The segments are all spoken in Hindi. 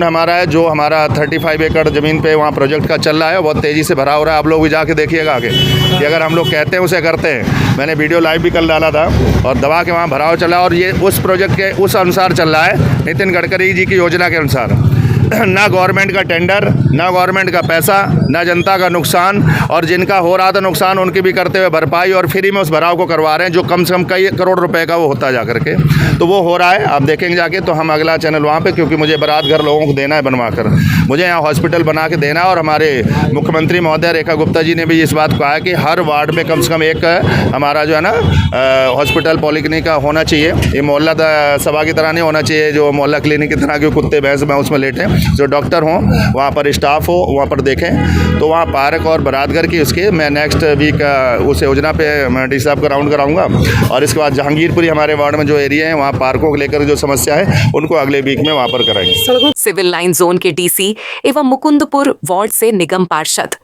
हमारा है जो हमारा 35 एकड़ ज़मीन पे वहाँ प्रोजेक्ट का चल रहा है, बहुत तेज़ी से भरा हो रहा है। आप लोग भी जाके देखिएगा आगे कि अगर हम लोग कहते हैं उसे करते हैं। मैंने वीडियो लाइव भी कल डाला था और दबा के वहाँ भराव चला, और ये उस प्रोजेक्ट के उस अनुसार चल रहा है, नितिन गडकरी जी की योजना के अनुसार। ना गवर्नमेंट का टेंडर, ना गवर्नमेंट का पैसा, ना जनता का नुकसान, और जिनका हो रहा था नुकसान उनकी भी करते हुए भरपाई, और फ्री में उस भराव को करवा रहे हैं जो कम से कम कई करोड़ रुपए का वो होता जा करके। तो वो हो रहा है, आप देखेंगे जाके। तो हम अगला चैनल वहाँ पे, क्योंकि मुझे बारात घर लोगों को देना है बनवा कर, मुझे यहाँ हॉस्पिटल बना के देना है। और हमारे मुख्यमंत्री महोदय रेखा गुप्ता जी ने भी इस बात को कहा है कि हर वार्ड में कम से कम एक हमारा जो है ना हॉस्पिटल पॉलीक्लिनिक होना चाहिए। ये मोहल्ला सभा की तरह नहीं होना चाहिए जो मोहल्ला क्लिनिक की तरह के कुत्ते भैंस में उसमें लेटे। जो डॉक्टर हों वहाँ पर, स्टाफ हो वहाँ पर देखें। तो वहाँ पार्क और बारात घर की उसके मैं नेक्स्ट वीक उस योजना पे मैं डी साहब का राउंड कराऊंगा। और इसके बाद जहांगीरपुरी हमारे वार्ड में जो एरिया है वहाँ पार्कों को लेकर जो समस्या है उनको अगले वीक में वहाँ पर कराएंगे। सिविल लाइन जोन के डीसी एवं मुकुंदपुर वार्ड से निगम पार्षद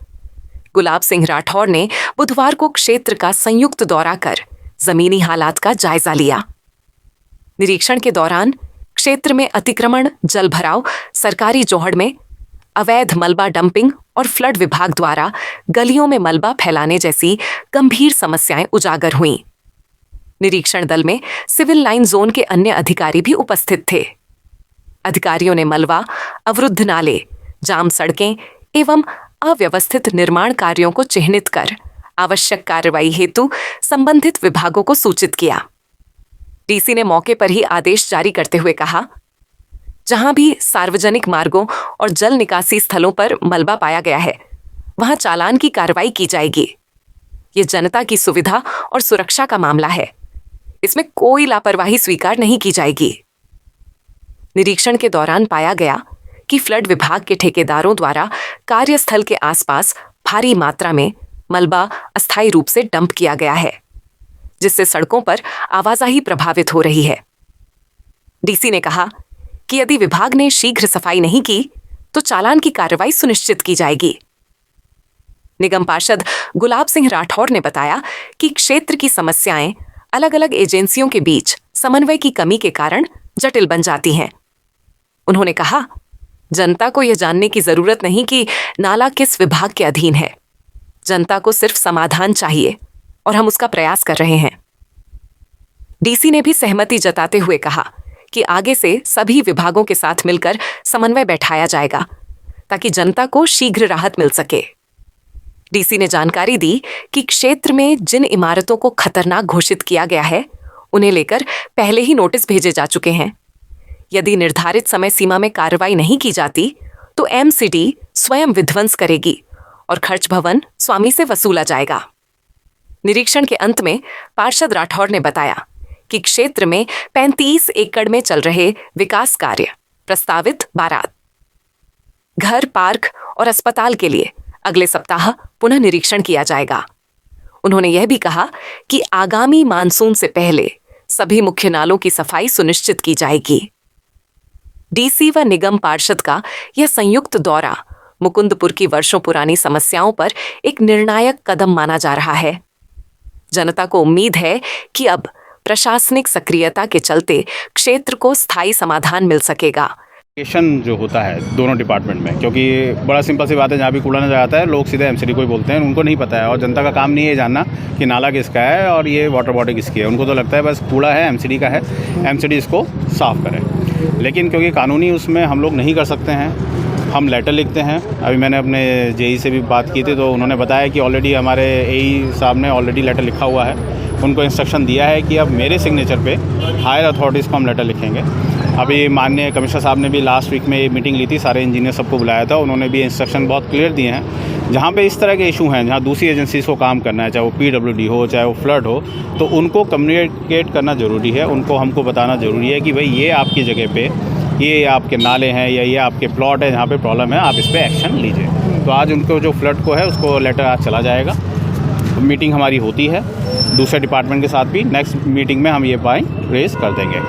गुलाब सिंह राठौर ने बुधवार को क्षेत्र का संयुक्त दौरा कर जमीनी हालात का जायजा लिया। निरीक्षण के दौरान क्षेत्र में अतिक्रमण, जल भराव, सरकारी जोहड़ में अवैध मलबा डंपिंग और फ्लड विभाग द्वारा गलियों में मलबा फैलाने जैसी गंभीर समस्याएं उजागर हुईं। निरीक्षण दल में सिविल लाइन जोन के अन्य अधिकारी भी उपस्थित थे। अधिकारियों ने मलबा, अवरुद्ध नाले, जाम सड़कें एवं अव्यवस्थित निर्माण कार्यों को चिह्नित कर आवश्यक कार्रवाई हेतु संबंधित विभागों को सूचित किया। डीसी ने मौके पर ही आदेश जारी करते हुए कहा, जहां भी सार्वजनिक मार्गों और जल निकासी स्थलों पर मलबा पाया गया है वहां चालान की कार्रवाई की जाएगी। ये जनता की सुविधा और सुरक्षा का मामला है, इसमें कोई लापरवाही स्वीकार नहीं की जाएगी। निरीक्षण के दौरान पाया गया कि फ्लड विभाग के ठेकेदारों द्वारा कार्यस्थल के आसपास भारी मात्रा में मलबा अस्थायी रूप से डंप किया गया है, जिससे सड़कों पर आवाजाही प्रभावित हो रही है। डीसी ने कहा कि यदि विभाग ने शीघ्र सफाई नहीं की तो चालान की कार्रवाई सुनिश्चित की जाएगी। निगम पार्षद गुलाब सिंह राठौर ने बताया कि क्षेत्र की समस्याएं अलग अलग एजेंसियों के बीच समन्वय की कमी के कारण जटिल बन जाती हैं। उन्होंने कहा, जनता को यह जानने की जरूरत नहीं कि नाला किस विभाग के अधीन है। जनता को सिर्फ समाधान चाहिए और हम उसका प्रयास कर रहे हैं। डीसी ने भी सहमति जताते हुए कहा कि आगे से सभी विभागों के साथ मिलकर समन्वय बैठाया जाएगा ताकि जनता को शीघ्र राहत मिल सके। डीसी ने जानकारी दी कि क्षेत्र में जिन इमारतों को खतरनाक घोषित किया गया है उन्हें लेकर पहले ही नोटिस भेजे जा चुके हैं। यदि निर्धारित समय सीमा में कार्रवाई नहीं की जाती तो एमसीडी स्वयं विध्वंस करेगी और खर्च भवन स्वामी से वसूला जाएगा। निरीक्षण के अंत में पार्षद राठौर ने बताया कि क्षेत्र में 35 एकड़ में चल रहे विकास कार्य, प्रस्तावित बारात घर, पार्क और अस्पताल के लिए अगले सप्ताह पुनः निरीक्षण किया जाएगा। उन्होंने यह भी कहा कि आगामी मानसून से पहले सभी मुख्य नालों की सफाई सुनिश्चित की जाएगी। डीसी व निगम पार्षद का यह संयुक्त दौरा मुकुंदपुर की वर्षों पुरानी समस्याओं पर एक निर्णायक कदम माना जा रहा है। जनता को उम्मीद है कि अब प्रशासनिक सक्रियता के चलते क्षेत्र को स्थायी समाधान मिल सकेगा। जो होता है दोनों डिपार्टमेंट में, क्योंकि बड़ा सिंपल सी बात है, जहाँ भी कूड़ा नजर आता है लोग सीधे एमसीडी को ही बोलते हैं, उनको नहीं पता है। और जनता का काम नहीं है जानना कि नाला किसका है और ये वाटर बॉडी किसकी है। उनको तो लगता है बस कूड़ा है, एमसीडी का है, एमसीडी इसको साफ़ करें। लेकिन क्योंकि कानूनी उसमें हम लोग नहीं कर सकते हैं, हम लेटर लिखते हैं। अभी मैंने अपने जेई से भी बात की थी तो उन्होंने बताया कि ऑलरेडी हमारे एई साहब ने ऑलरेडी लेटर लिखा हुआ है। उनको इंस्ट्रक्शन दिया है कि अब मेरे सिग्नेचर पे हायर अथॉरिटीज़ को हम लेटर लिखेंगे। अभी माननीय कमिश्नर साहब ने भी लास्ट वीक में मीटिंग ली थी, सारे इंजीनियर सबको बुलाया था। उन्होंने भी इंस्ट्रक्शन बहुत क्लियर दिए हैं, जहाँ पे इस तरह के इशू हैं, जहाँ दूसरी एजेंसीज़ को काम करना है, चाहे वो पीडब्ल्यूडी हो, चाहे वो फ्लड हो, तो उनको कम्युनिकेट करना ज़रूरी है। उनको हमको बताना ज़रूरी है कि भाई ये आपकी जगह पे ये आपके नाले हैं या ये आपके प्लॉट है जहाँ पे प्रॉब्लम है, आप इस पर एक्शन लीजिए। तो आज उनको जो फ्लड को है उसको लेटर आज चला जाएगा। मीटिंग हमारी होती है दूसरे डिपार्टमेंट के साथ भी, नेक्स्ट मीटिंग में हम ये पॉइंट रेज कर देंगे।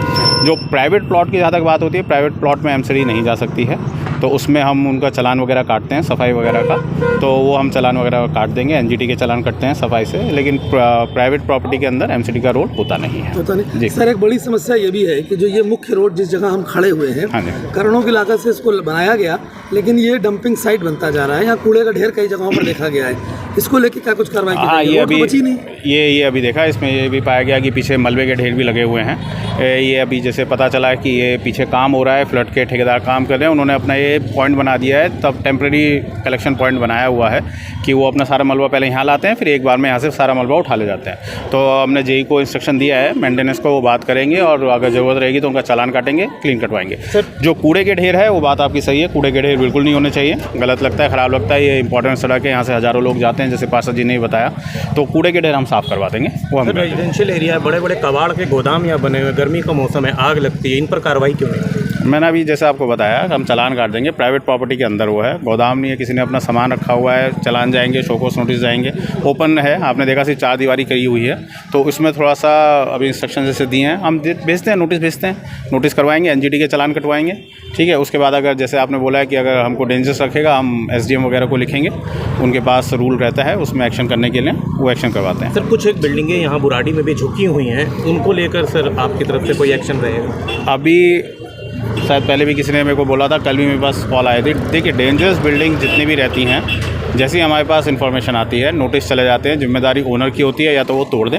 जो प्राइवेट प्लॉट की जहाँ तक बात होती है, प्राइवेट प्लॉट में एमसीडी नहीं जा सकती है, तो उसमें हम उनका चालान वगैरह काटते हैं सफाई वगैरह का, तो वो हम चालान वगैरह काट देंगे, एनजीटी के चालान कटते हैं सफाई से, लेकिन प्राइवेट प्रॉपर्टी के अंदर एमसीडी का रोल होता नहीं है। होता नहीं जी। सर, एक बड़ी समस्या ये भी है कि जो ये मुख्य रोड जिस जगह हम खड़े हुए हैं, हाँ जी। करोड़ों की लागत से इसको बनाया गया, लेकिन ये डंपिंग साइट बनता जा रहा है। यहाँ कूड़े का ढेर कई जगहों पर देखा गया है। इसको लेके क्या कुछ कार्रवाई की हाँ, जाएगी? ये रोड तो अभी बची नहीं। ये अभी देखा, इसमें ये भी पाया गया कि पीछे मलबे के ढेर भी लगे हुए हैं। ये अभी जैसे पता चला है कि ये पीछे काम हो रहा है, फ्लड के ठेकेदार काम कर रहे हैं, उन्होंने अपना ये पॉइंट बना दिया है, तब टेम्प्रेरी कलेक्शन पॉइंट बनाया हुआ है कि वो अपना सारा मलबा पहले यहाँ लाते हैं, फिर एक बार में यहाँ से सारा मलबा उठा ले जाते हैं। तो हमने जेई को इंस्ट्रक्शन दिया है, मेंटेनेंस को, वो बात करेंगे और अगर ज़रूरत रहेगी तो उनका चालान काटेंगे, क्लीन कटवाएंगे। सर, जो कूड़े के ढेर है वो बात आपकी सही है, कूड़े के ढेर बिल्कुल नहीं होने चाहिए, गलत लगता है, ख़राब लगता है। ये इंपॉर्टेंट सड़क है, यहाँ से हज़ारों लोग जाते हैं, जैसे पार्षद जी ने बताया, तो कूड़े के ढेर हम साफ़ करवा देंगे। वो हम रेजिडेंशियल एरिया है, बड़े बड़े कबाड़ के गोदाम यहाँ बने हुए, गर्मी का मौसम है, आग लगती है, इन पर कार्रवाई क्यों नहीं? मैंने अभी जैसे आपको बताया, हम चालान काट देंगे। प्राइवेट प्रॉपर्टी के अंदर वो है, गोदाम नहीं है, किसी ने अपना सामान रखा हुआ है, चालान जाएंगे, शोकोस नोटिस जाएंगे। ओपन है, आपने देखा सिर्फ 4 दीवारी करी हुई है, तो उसमें थोड़ा सा अभी इंस्ट्रक्शन जैसे दिए हैं, हम भेजते हैं, नोटिस भेजते हैं, नोटिस करवाएंगे, एनजीटी के चालान कटवाएंगे, ठीक है। उसके बाद अगर जैसे आपने बोला है कि अगर हमको डेंजरस रखेगा, हम एसडीएम वगैरह को लिखेंगे, उनके पास रूल रहता है उसमें एक्शन करने के लिए, वो एक्शन करवाते हैं। सर, कुछ एक बिल्डिंगें यहाँ बुराड़ी में भी झुकी हुई हैं, उनको लेकर सर आपकी तरफ से कोई एक्शन रहेगा? अभी शायद पहले भी किसी ने मेरे को बोला था, कल भी मेरे पास कॉल आए थे। देखिए, डेंजरस बिल्डिंग जितनी भी रहती हैं, जैसे ही हमारे पास इन्फॉर्मेशन आती है, नोटिस चले जाते हैं, जिम्मेदारी ओनर की होती है, या तो वो तोड़ दें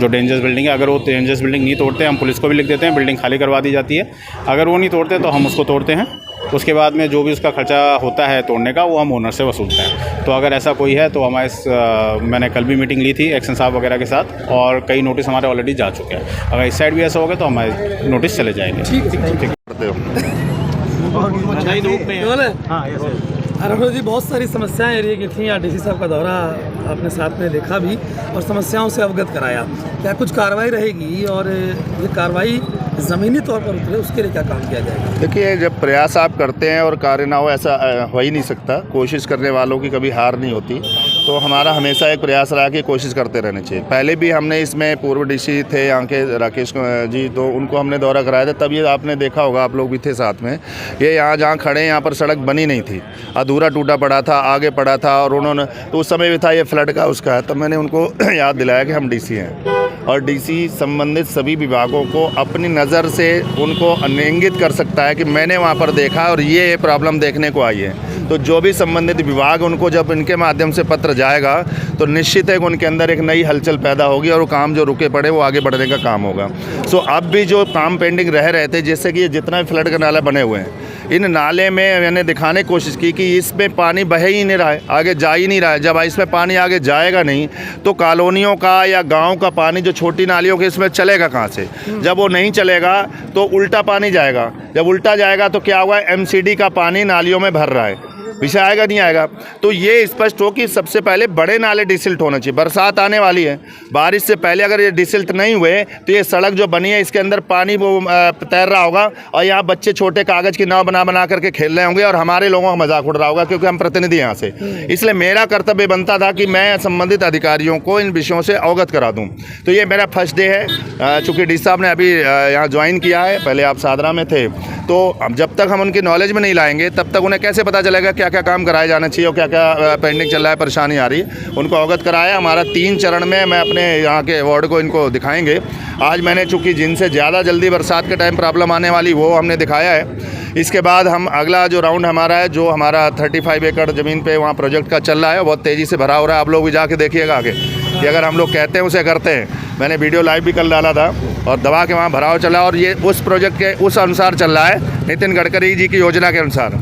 जो डेंजरस बिल्डिंग है। अगर वो डेंजरस बिल्डिंग नहीं तोड़ते, हम पुलिस को भी लिख देते हैं, बिल्डिंग खाली करवा दी जाती है। अगर वो नहीं तोड़ते तो हम उसको तोड़ते हैं, उसके बाद में जो भी उसका खर्चा होता है तोड़ने का, वो हम ओनर से वसूलते हैं। तो अगर ऐसा कोई है तो हमारे मैंने कल भी मीटिंग ली थी एक्शन साहब वगैरह के साथ, और कई नोटिस हमारे ऑलरेडी जा चुके हैं। अगर इस साइड भी ऐसा होगा तो हमारे नोटिस चले जाएंगे। ठीक हाँ, अरुण जी, बहुत सारी समस्याएं एरिया की थी। डीसी साहब का दौरा आपने साथ में देखा भी और समस्याओं से अवगत कराया। क्या कुछ कार्रवाई रहेगी और ये कार्रवाई ज़मीनी तौर पर उतरे, उसके लिए क्या काम किया जाएगा? देखिए, जब प्रयास आप करते हैं और कार्य ना हो, ऐसा हो ही नहीं सकता। कोशिश करने वालों की कभी हार नहीं होती, तो हमारा हमेशा एक प्रयास रहा कि कोशिश करते रहना चाहिए। पहले भी हमने इसमें पूर्व डीसी थे यहाँ के राकेश जी, तो उनको हमने दौरा कराया था, तब ये आपने देखा होगा, आप लोग भी थे साथ में। ये यहाँ जहाँ खड़े हैं, यहाँ पर सड़क बनी नहीं थी, अधूरा टूटा पड़ा था, आगे पड़ा था, और उन्होंने तो उस समय भी था ये फ्लड का उसका है, तब मैंने उनको याद दिलाया कि हम डीसी हैं, और डीसी संबंधित सभी विभागों को अपनी नज़र से उनको इंगित कर सकता है कि मैंने वहाँ पर देखा और ये प्रॉब्लम देखने को आई है। तो जो भी संबंधित विभाग, उनको जब इनके माध्यम से पत्र जाएगा तो निश्चित है कि उनके अंदर एक नई हलचल पैदा होगी और वो काम जो रुके पड़े वो आगे बढ़ने का काम होगा। सो अब भी जो काम पेंडिंग रह रहे थे, जैसे कि ये जितना भी फ्लड का नाला बने हुए हैं, इन नाले में मैंने दिखाने की कोशिश की कि इसमें पानी बह ही नहीं रहा है, आगे जा ही नहीं रहा है। जब इसमें पानी आगे जाएगा नहीं तो कॉलोनियों का या गांव का पानी जो छोटी नालियों के इसमें चलेगा कहाँ से? जब वो नहीं चलेगा तो उल्टा पानी जाएगा, जब उल्टा जाएगा तो क्या हुआ, एमसीडी का पानी नालियों में भर रहा है, पीछे आएगा नहीं आएगा। तो ये स्पष्ट हो कि सबसे पहले बड़े नाले डिसिल्ट होना चाहिए। बरसात आने वाली है, बारिश से पहले अगर ये डिसिल्ट नहीं हुए तो ये सड़क जो बनी है इसके अंदर पानी वो तैर रहा होगा, और यहाँ बच्चे छोटे कागज़ की नाव बना बना करके खेल रहे होंगे और हमारे लोगों का मजाक उड़ रहा होगा, क्योंकि हम प्रतिनिधि यहाँ से। इसलिए मेरा कर्तव्य बनता था कि मैं संबंधित अधिकारियों को इन विषयों से अवगत करा दूँ। तो ये मेरा फर्स्ट डे है, चूँकि डी साहब ने अभी यहाँ ज्वाइन किया है, पहले आप सादरा में थे, तो जब तक हम उनकी नॉलेज में नहीं लाएंगे तब तक उन्हें कैसे पता चलेगा क्या क्या काम कराया जाना चाहिए और क्या क्या पेंडिंग चल रहा है, परेशानी आ रही है। उनको अवगत कराया। हमारा 3 चरण में मैं अपने यहाँ के वार्ड को इनको दिखाएंगे। आज मैंने चूँकि जिनसे ज़्यादा जल्दी बरसात के टाइम प्रॉब्लम आने वाली वो हमने दिखाया है। इसके बाद हम अगला जो राउंड हमारा है, जो हमारा 35 एकड़ ज़मीन पे वहाँ प्रोजेक्ट का चल रहा है, बहुत तेज़ी से भरा हो रहा है। आप लोग भी जाके देखिएगा आगे कि अगर हम लोग कहते हैं उसे करते हैं। मैंने वीडियो लाइव भी कल डाला था और दबा के वहाँ भराव चला, और ये उस प्रोजेक्ट के उस अनुसार चल रहा है, नितिन गडकरी जी की योजना के अनुसार।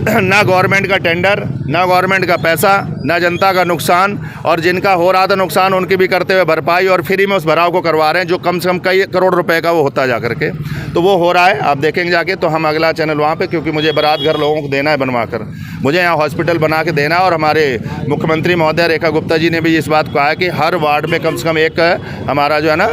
ना गवर्नमेंट का टेंडर, ना गवर्नमेंट का पैसा, ना जनता का नुकसान, और जिनका हो रहा था नुकसान उनकी भी करते हुए भरपाई, और फ्री में उस भराव को करवा रहे हैं, जो कम से कम कई करोड़ रुपए का वो होता जा करके। तो वो हो रहा है, आप देखेंगे जाके। तो हम अगला चैनल वहाँ पे, क्योंकि मुझे बारात घर लोगों को देना है बनवा कर, मुझे यहाँ हॉस्पिटल बना के देना है। और हमारे मुख्यमंत्री महोदय रेखा गुप्ता जी ने भी इस बात को कहा है कि हर वार्ड में कम से कम एक हमारा जो है ना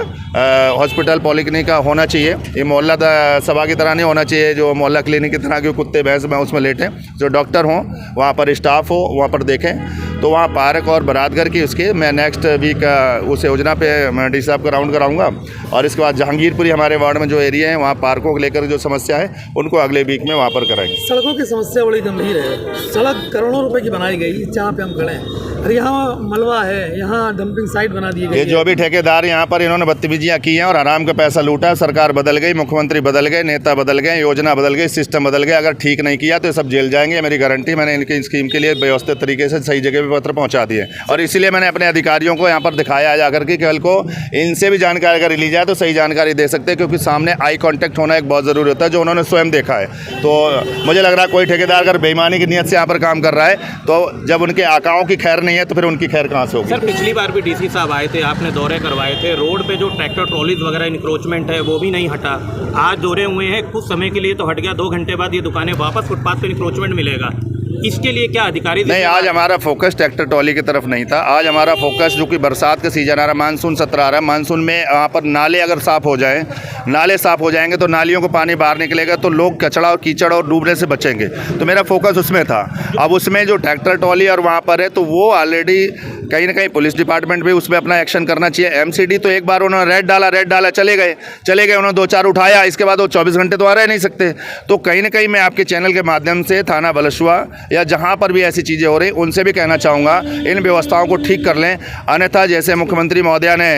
हॉस्पिटल पॉलीक्लिनिक का होना चाहिए। ये मोहल्ला सभा की तरह नहीं होना चाहिए, जो मोहल्ला क्लिनिक की तरह के कुत्ते भैंस में उसमें लेटें, जो डॉक्टर हों, वहाँ पर स्टाफ हो, वहाँ पर देखें। तो वहाँ पार्क और बरातघर की उसके मैं नेक्स्ट वीक उस योजना पे मैं डी साहब का राउंड कराऊंगा। और इसके बाद जहांगीरपुरी हमारे वार्ड में जो एरिया है वहाँ पार्कों को लेकर जो समस्या है उनको अगले वीक में वहाँ पर कराएंगे। सड़कों की समस्या बड़ी गंभीर है। सड़क करोड़ों रुपए की बनाई गई जहाँ पे हम खड़े हैं, और यहाँ मलबा है, यहाँ डंपिंग साइट बना दी गई ये जो भी ठेकेदार यहाँ पर इन्होंने बदतमीजियाँ की हैं और आराम का पैसा लूटा है, सरकार बदल गई, मुख्यमंत्री बदल गए, नेता बदल गए, योजना बदल गई, सिस्टम बदल गया, अगर ठीक नहीं किया तो ये सब जेल जाएंगे, मेरी गारंटी। मैंने इनकी स्कीम के लिए व्यवस्थित तरीके से सही जगह पे पत्र पहुँचा दिए और इसीलिए मैंने अपने अधिकारियों को यहाँ पर दिखाया जाकर के कल को इनसे भी जानकारी अगर ली जाए तो सही जानकारी दे सकते हैं, क्योंकि सामने आई कॉन्टैक्ट होना एक बहुत ज़रूरी होता है जो उन्होंने स्वयं देखा है। तो मुझे लग रहा है कोई ठेकेदार अगर बेईमानी की नीयत से यहाँ पर काम कर रहा है तो जब उनके आकाओं की खैर नहीं है तो फिर उनकी खैर कहाँ से होगी। सर पिछली बार भी डीसी साहब आए थे, आपने दौरे करवाए थे, रोड पे जो ट्रैक्टर ट्रॉलीज वगैरह इंक्रोचमेंट है वो भी नहीं हटा। आज दौरे हुए हैं, कुछ समय के लिए तो हट गया, 2 घंटे बाद ये दुकानें वापस फुटपाथ पे इंक्रोचमेंट मिलेगा। इसके लिए क्या अधिकारी नहीं, आज हमारा फोकस ट्रैक्टर ट्रॉली की तरफ नहीं था। आज हमारा फोकस जो कि बरसात का सीजन आ रहा है, मानसून सत्र आ रहा है, मानसून में वहाँ पर नाले अगर साफ़ हो जाएं, नाले साफ़ हो जाएंगे तो नालियों को पानी बाहर निकलेगा तो लोग कचड़ा और कीचड़ और डूबने से बचेंगे। तो मेरा फोकस उसमें था। अब उसमें जो ट्रैक्टर ट्रॉली और वहाँ पर है तो वो ऑलरेडी कहीं ना कहीं पुलिस डिपार्टमेंट भी उसमें अपना एक्शन करना चाहिए। एमसीडी तो एक बार उन्होंने रेड डाला चले गए, उन्होंने 2-4 उठाया, इसके बाद वो 24 घंटे तो आ रह नहीं सकते। तो कहीं ना कहीं मैं आपके चैनल के माध्यम से थाना बलशुआ या जहाँ पर भी ऐसी चीज़ें हो रही उनसे भी कहना चाहूँगा इन व्यवस्थाओं को ठीक कर लें, अन्यथा जैसे मुख्यमंत्री महोदया ने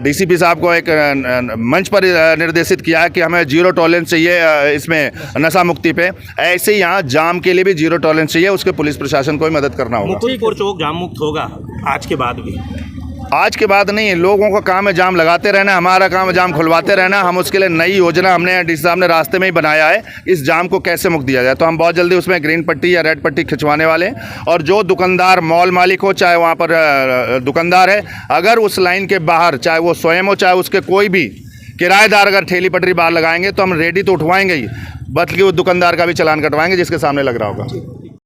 डीसीपी साहब को एक मंच पर निर्देशित किया है कि हमें 0 टॉलरेंस चाहिए इसमें नशा मुक्ति पे, ऐसे ही यहाँ जाम के लिए भी 0 टॉलरेंस चाहिए, उसके पुलिस प्रशासन को भी मदद करना होगा। मुकुंदपुर चौक जाम मुक्त होगा आज के बाद भी? आज के बाद नहीं, लोगों का काम है जाम लगाते रहना, हमारा काम है जाम खुलवाते रहना। हम उसके लिए नई योजना हमने डी साहब ने रास्ते में ही बनाया है, इस जाम को कैसे मुक्त दिया जाए। तो हम बहुत जल्दी उसमें ग्रीन पट्टी या रेड पट्टी खिंचवाने वाले हैं। और जो दुकानदार, मॉल मालिक हो, चाहे वहाँ पर दुकानदार है, अगर उस लाइन के बाहर चाहे वो स्वयं हो चाहे उसके कोई भी किराएदार अगर ठेली पटरी बाहर लगाएंगे तो हम रेडी तो उठवाएंगे ही, बल्कि वो दुकानदार का भी चालान कटवाएंगे जिसके सामने लग रहा होगा।